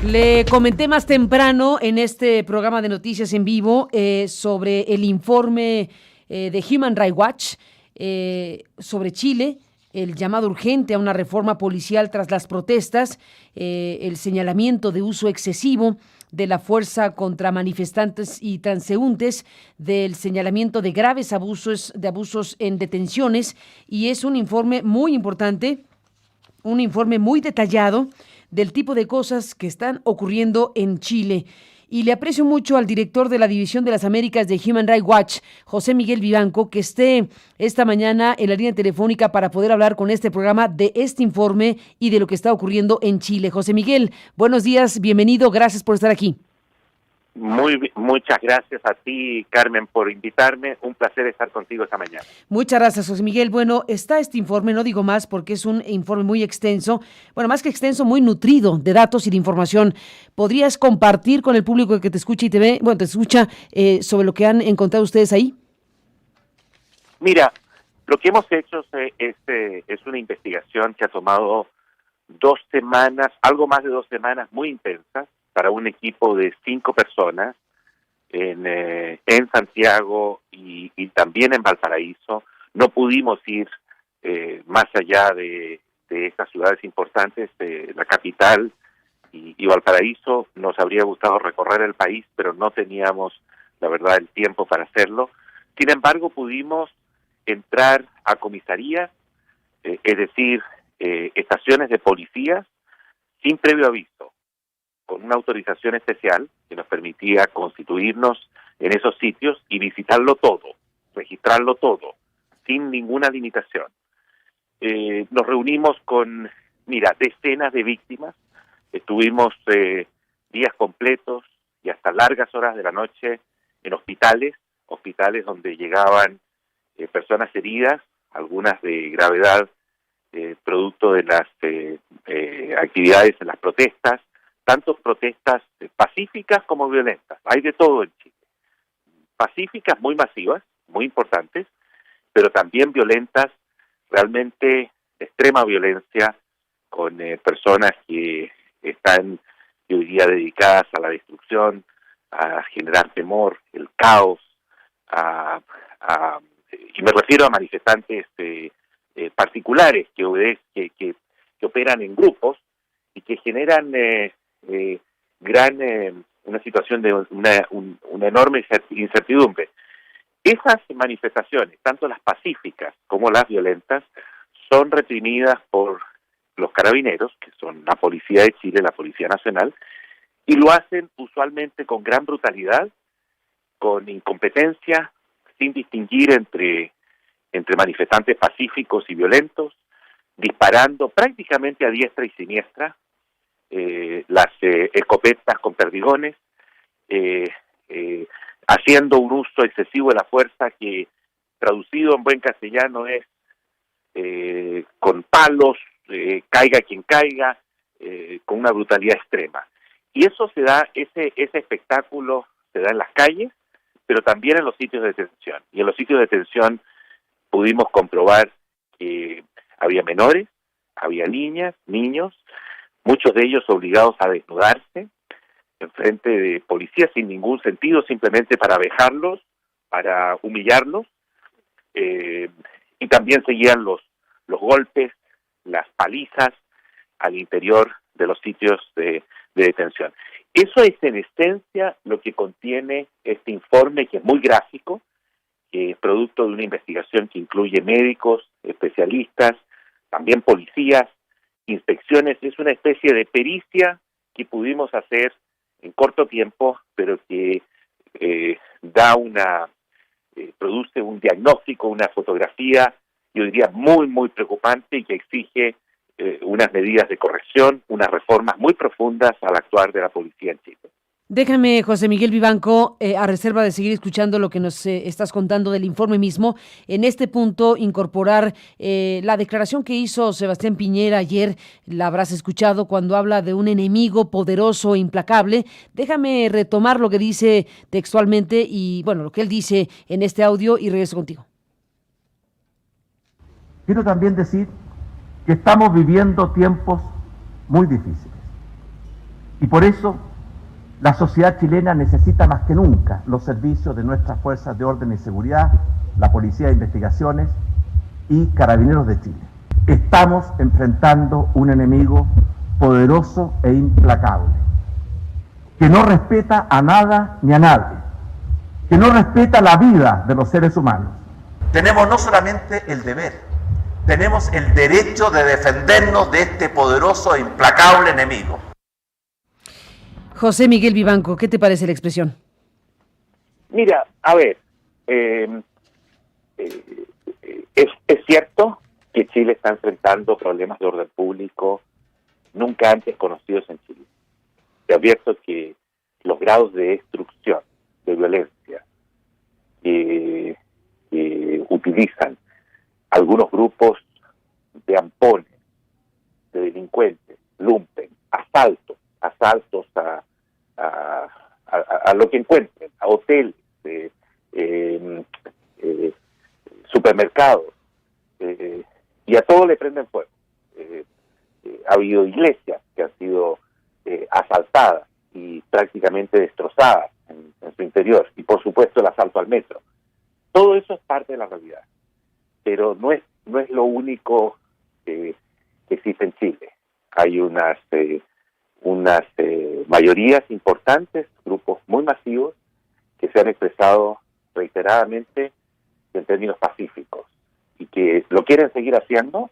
Le comenté más temprano en este programa de noticias en vivo sobre el informe de Human Rights Watch sobre Chile, el llamado urgente a una reforma policial tras las protestas, el señalamiento de uso excesivo de la fuerza contra manifestantes y transeúntes, del señalamiento de graves abusos en detenciones, y es un informe muy importante, un informe muy detallado del tipo de cosas que están ocurriendo en Chile. Y le aprecio mucho al director de la División de las Américas de Human Rights Watch, José Miguel Vivanco, que esté esta mañana en la línea telefónica para poder hablar con este programa de este informe y de lo que está ocurriendo en Chile. José Miguel, buenos días, bienvenido, gracias por estar aquí. Muchas gracias a ti, Carmen, por invitarme. Un placer estar contigo esta mañana. Muchas gracias, José Miguel. Bueno, está este informe, no digo más porque es un informe muy extenso, bueno, más que extenso, muy nutrido de datos y de información. ¿Podrías compartir con el público que te escucha y te ve, te escucha, sobre lo que han encontrado ustedes ahí? Mira, lo que hemos hecho es una investigación que ha tomado 2 semanas, algo más de 2 semanas muy intensas, para un equipo de 5 personas en Santiago y también en Valparaíso. No pudimos ir más allá de estas ciudades importantes, de la capital y Valparaíso. Nos habría gustado recorrer el país, pero no teníamos, la verdad, el tiempo para hacerlo. Sin embargo, pudimos entrar a comisarías, es decir, estaciones de policías, sin previo aviso, con una autorización especial que nos permitía constituirnos en esos sitios y visitarlo todo, registrarlo todo, sin ninguna limitación. Nos reunimos con, decenas de víctimas, estuvimos días completos y hasta largas horas de la noche en hospitales donde llegaban personas heridas, algunas de gravedad, producto de las actividades en las protestas, tanto protestas pacíficas como violentas. Hay de todo en Chile. Pacíficas muy masivas, muy importantes, pero también violentas, realmente de extrema violencia, con personas que están, yo diría, dedicadas a la destrucción, a generar temor, el caos, y me refiero a manifestantes particulares que operan en grupos y que generan una situación de una enorme incertidumbre. Esas manifestaciones, tanto las pacíficas como las violentas, son reprimidas por los carabineros, que son la Policía de Chile, la Policía Nacional, y lo hacen usualmente con gran brutalidad, con incompetencia, sin distinguir entre manifestantes pacíficos y violentos, disparando prácticamente a diestra y siniestra, las escopetas con perdigones, haciendo un uso excesivo de la fuerza que, traducido en buen castellano, es con palos, caiga quien caiga, con una brutalidad extrema. Y eso se da, ese espectáculo se da en las calles, pero también en los sitios de detención. Y en los sitios de detención pudimos comprobar que había menores, había niñas, niños, muchos de ellos obligados a desnudarse en frente de policías sin ningún sentido, simplemente para vejarlos, para humillarlos, y también seguían los golpes, las palizas al interior de los sitios de detención. Eso es en esencia lo que contiene este informe, que es muy gráfico, que es producto de una investigación que incluye médicos, especialistas, también policías, inspecciones. Es una especie de pericia que pudimos hacer en corto tiempo, pero que produce un diagnóstico, una fotografía, yo diría muy, muy preocupante, y que exige unas medidas de corrección, unas reformas muy profundas al actuar de la policía en Chile. Déjame, José Miguel Vivanco, a reserva de seguir escuchando lo que nos estás contando del informe mismo, en este punto incorporar la declaración que hizo Sebastián Piñera ayer. La habrás escuchado cuando habla de un enemigo poderoso e implacable. Déjame retomar lo que dice textualmente y, lo que él dice en este audio, y regreso contigo. Quiero también decir que estamos viviendo tiempos muy difíciles. Y por eso la sociedad chilena necesita más que nunca los servicios de nuestras fuerzas de orden y seguridad, la Policía de Investigaciones y Carabineros de Chile. Estamos enfrentando un enemigo poderoso e implacable, que no respeta a nada ni a nadie, que no respeta la vida de los seres humanos. Tenemos no solamente el deber, tenemos el derecho de defendernos de este poderoso e implacable enemigo. José Miguel Vivanco, ¿qué te parece la expresión? Mira, a ver, es cierto que Chile está enfrentando problemas de orden público nunca antes conocidos en Chile. Te advierto que los grados de destrucción, de violencia, que utilizan algunos grupos de ampones, de delincuentes, lumpen, asaltos a lo que encuentren, a hoteles, supermercados, y a todo le prenden fuego. Ha habido iglesias que han sido asaltadas y prácticamente destrozadas en su interior, y por supuesto el asalto al metro. Todo eso es parte de la realidad, pero no es lo único que existe en Chile. Hay unas mayorías importantes, grupos muy masivos, que se han expresado reiteradamente en términos pacíficos y que lo quieren seguir haciendo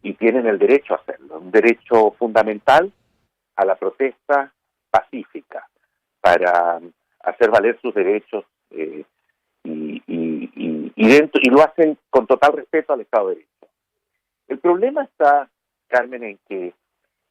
y tienen el derecho a hacerlo, un derecho fundamental a la protesta pacífica para hacer valer sus derechos y lo hacen con total respeto al Estado de Derecho. El problema está, Carmen, en que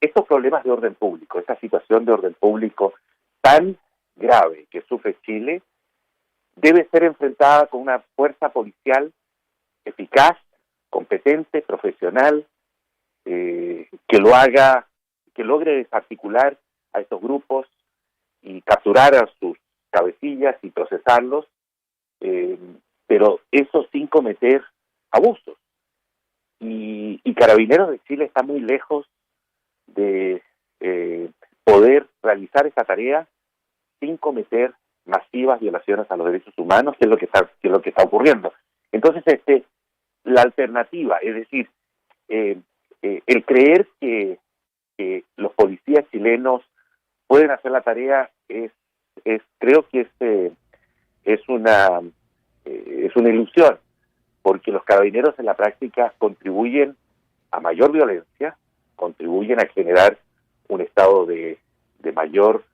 estos problemas de orden público, esta situación de orden público tan grave que sufre Chile, debe ser enfrentada con una fuerza policial eficaz, competente, profesional, que logre desarticular a estos grupos y capturar a sus cabecillas y procesarlos, pero eso sin cometer abusos. Y Carabineros de Chile está muy lejos de poder realizar esa tarea sin cometer masivas violaciones a los derechos humanos, que es lo que está ocurriendo. Entonces, la alternativa, es decir, el creer que los policías chilenos pueden hacer la tarea creo que es una ilusión, porque los carabineros en la práctica contribuyen a mayor violencia, contribuyen a generar un estado de mayor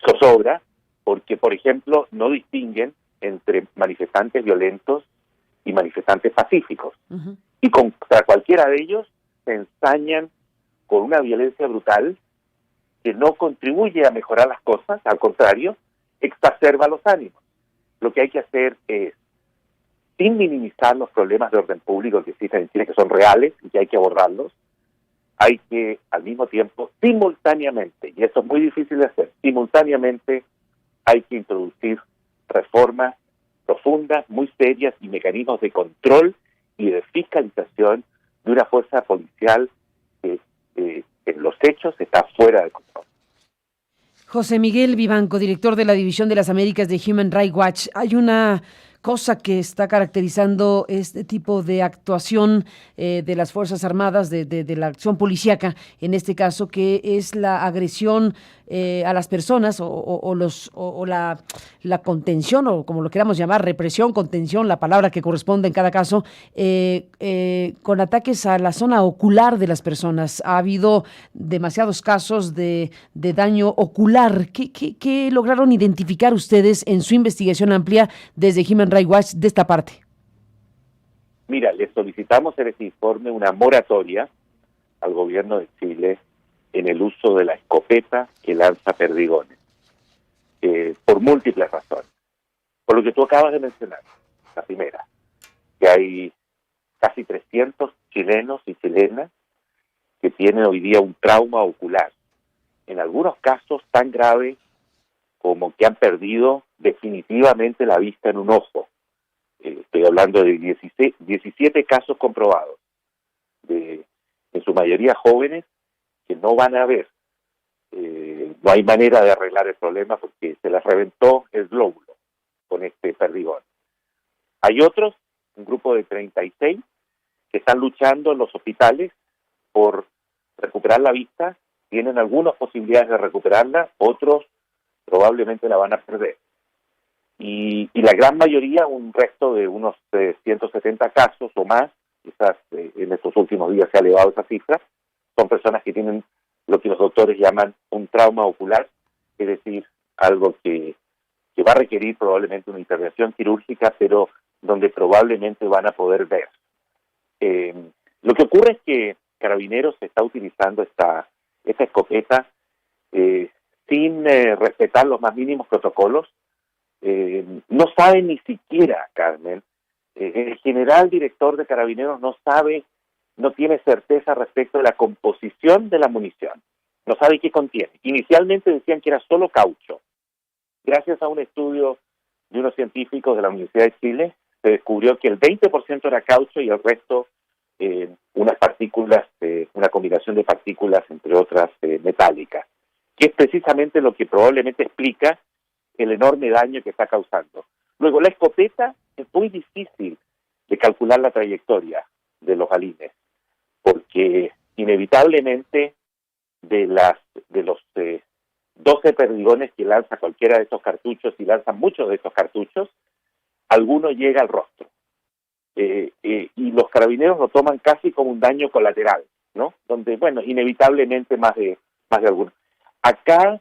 zozobra, porque, por ejemplo, no distinguen entre manifestantes violentos y manifestantes pacíficos. Uh-huh. Y contra cualquiera de ellos se ensañan con una violencia brutal que no contribuye a mejorar las cosas, al contrario, exacerba los ánimos. Lo que hay que hacer es, sin minimizar los problemas de orden público que existen en Chile, que son reales y que hay que abordarlos, hay que, al mismo tiempo, simultáneamente, y eso es muy difícil de hacer, simultáneamente hay que introducir reformas profundas, muy serias y mecanismos de control y de fiscalización de una fuerza policial que en los hechos está fuera de control. José Miguel Vivanco, director de la División de las Américas de Human Rights Watch. Hay una cosa que está caracterizando este tipo de actuación de las Fuerzas Armadas, de la acción policíaca, en este caso, que es la agresión a las personas o la contención, o como lo queramos llamar, represión, contención, la palabra que corresponde en cada caso, con ataques a la zona ocular de las personas. Ha habido demasiados casos de daño ocular. ¿Qué lograron identificar ustedes en su investigación amplia desde Human Rights Watch de esta parte? Mira, le solicitamos en este informe una moratoria al gobierno de Chile en el uso de la escopeta que lanza perdigones, por múltiples razones. Por lo que tú acabas de mencionar, la primera, que hay casi 300 chilenos y chilenas que tienen hoy día un trauma ocular, en algunos casos tan grave como que han perdido definitivamente la vista en un ojo. Estoy hablando de 17 casos comprobados, en su mayoría jóvenes, que no van a haber. No hay manera de arreglar el problema porque se les reventó el glóbulo con este perdigón. Hay otros, un grupo de 36, que están luchando en los hospitales por recuperar la vista. Tienen algunas posibilidades de recuperarla, otros probablemente la van a perder. Y la gran mayoría, un resto de unos 170 casos o más, quizás en estos últimos días se ha elevado esa cifra, son personas que tienen lo que los doctores llaman un trauma ocular, es decir, algo que va a requerir probablemente una intervención quirúrgica, pero donde probablemente van a poder ver. Lo que ocurre es que Carabineros está utilizando esta escopeta sin respetar los más mínimos protocolos. No sabe ni siquiera, Carmen, el general director de Carabineros no tiene certeza respecto de la composición de la munición, no sabe qué contiene. Inicialmente decían que era solo caucho. Gracias a un estudio de unos científicos de la Universidad de Chile, se descubrió que el 20% era caucho y el resto unas partículas, una combinación de partículas, entre otras metálicas, que es precisamente lo que probablemente explica el enorme daño que está causando. Luego, la escopeta es muy difícil de calcular la trayectoria de los balines, porque inevitablemente de los 12 perdigones que lanza cualquiera de estos cartuchos, y lanzan muchos de estos cartuchos, alguno llega al rostro. Y los Carabineros lo toman casi como un daño colateral, ¿no? Donde, bueno, inevitablemente más de alguno. Acá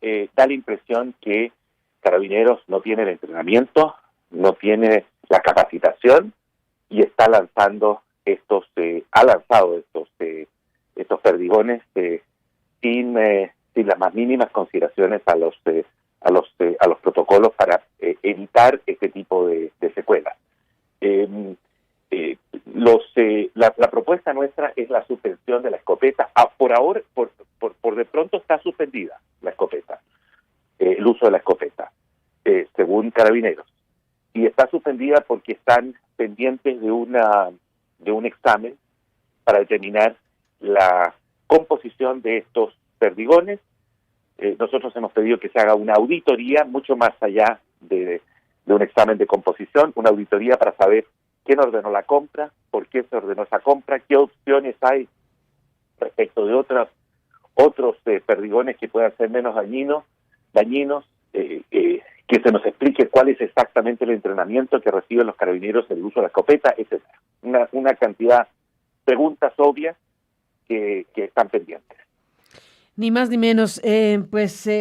da la impresión que Carabineros no tiene el entrenamiento, no tiene la capacitación y está lanzando ha lanzado estos perdigones sin las más mínimas consideraciones a los protocolos para evitar este tipo de secuelas. La propuesta nuestra es la suspensión de la escopeta. Por ahora, por de pronto está suspendida la escopeta, el uso de la escopeta, según Carabineros. Y está suspendida porque están pendientes de un examen para determinar la composición de estos perdigones. Nosotros hemos pedido que se haga una auditoría mucho más allá de un examen de composición, una auditoría para saber quién ordenó la compra, por qué se ordenó esa compra, qué opciones hay respecto de otros perdigones que puedan ser menos dañinos, que se nos explique cuál es exactamente el entrenamiento que reciben los Carabineros en el uso de la escopeta, etc. Una cantidad de preguntas obvias que están pendientes. Ni más ni menos.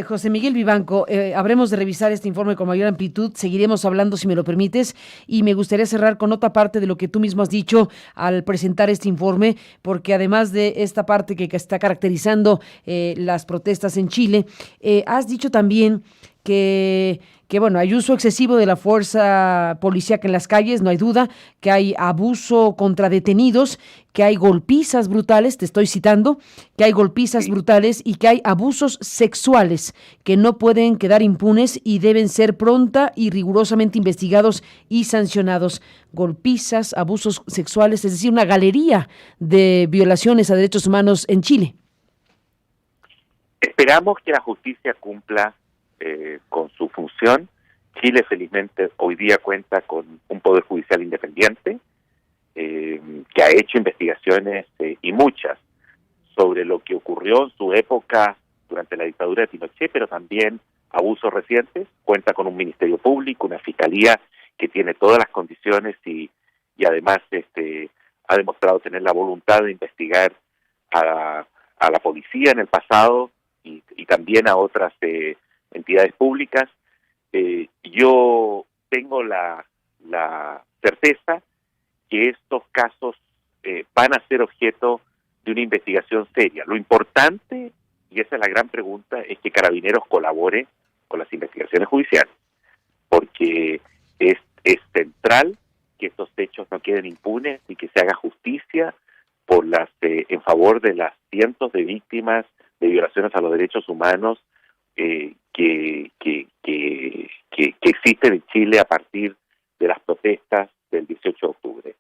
José Miguel Vivanco, habremos de revisar este informe con mayor amplitud, seguiremos hablando si me lo permites, y me gustaría cerrar con otra parte de lo que tú mismo has dicho al presentar este informe, porque además de esta parte que está caracterizando las protestas en Chile, has dicho también que bueno, hay uso excesivo de la fuerza policíaca en las calles, no hay duda, que hay abuso contra detenidos, que hay golpizas brutales, te estoy citando, que hay golpizas brutales y que hay abusos sexuales que no pueden quedar impunes y deben ser pronta y rigurosamente investigados y sancionados. Golpizas, abusos sexuales, es decir, una galería de violaciones a derechos humanos en Chile. Esperamos que la justicia cumpla con su función. Chile felizmente hoy día cuenta con un poder judicial independiente que ha hecho investigaciones y muchas sobre lo que ocurrió en su época durante la dictadura de Pinochet, pero también abusos recientes. Cuenta con un ministerio público, una fiscalía que tiene todas las condiciones y además ha demostrado tener la voluntad de investigar a la policía en el pasado y también a otras entidades públicas. Yo tengo la certeza que estos casos van a ser objeto de una investigación seria. Lo importante, y esa es la gran pregunta, es que Carabineros colabore con las investigaciones judiciales, porque es central que estos hechos no queden impunes y que se haga justicia en favor de las cientos de víctimas de violaciones a los derechos humanos que existen en Chile a partir de las protestas del 18 de octubre.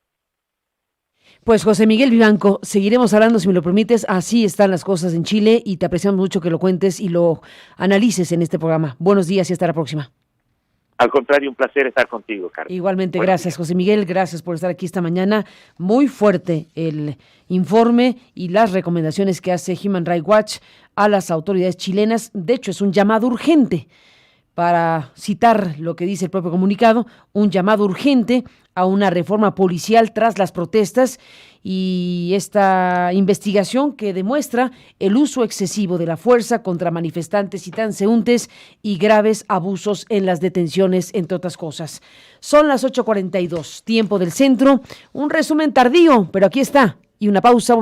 Pues José Miguel Vivanco, seguiremos hablando, si me lo permites. Así están las cosas en Chile y te apreciamos mucho que lo cuentes y lo analices en este programa. Buenos días y hasta la próxima. Al contrario, un placer estar contigo, Carlos. Igualmente, gracias, José Miguel. Gracias por estar aquí esta mañana. Muy fuerte el informe y las recomendaciones que hace Human Rights Watch a las autoridades chilenas. De hecho, es un llamado urgente, para citar lo que dice el propio comunicado, un llamado urgente a una reforma policial tras las protestas y esta investigación que demuestra el uso excesivo de la fuerza contra manifestantes y transeúntes y graves abusos en las detenciones, entre otras cosas. Son las 8:42, tiempo del centro, un resumen tardío, pero aquí está, y una pausa.